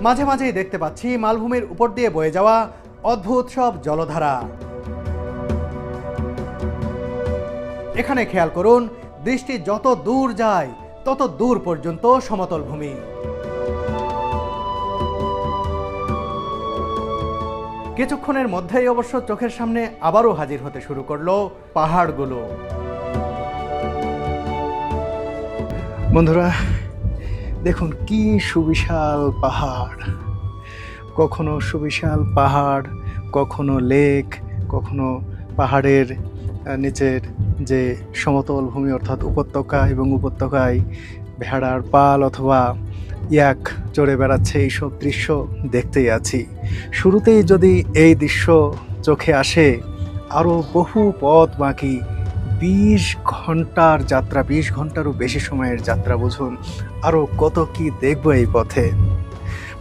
মাঝে মাঝেই দেখতে পাচ্ছি মালভূমির উপর দিয়ে বয়ে যাওয়া অদ্ভুত সব জলধারা। এখানে খেয়াল করুন, দৃষ্টি যত দূর যায় তত দূর পর্যন্ত সমতল ভূমি। কিছুক্ষণের মধ্যেই অবশ্য চোখের সামনে আবারও হাজির হতে শুরু করলো পাহাড়গুলো। বন্ধুরা দেখুন কি সুবিশাল পাহাড়, কখনো সুবিশাল পাহাড়, কখনো লেক, কখনো পাহাড়ের নিচের যে সমতল ভূমি অর্থাৎ উপত্যকা, এবং উপত্যকায় ভেড়ার পাল অথবা ইয়াক চড়ে বেড়াচ্ছে। এইসব দৃশ্য দেখতেই আছি। শুরুতেই যদি এই দৃশ্য চোখে আসে, আরও বহু পথ বাকি, 20 ঘন্টার যাত্রা, 20 ঘন্টারও বেশি সময়ের যাত্রা বুঝুন, আরও কত কি দেখবো এই পথে।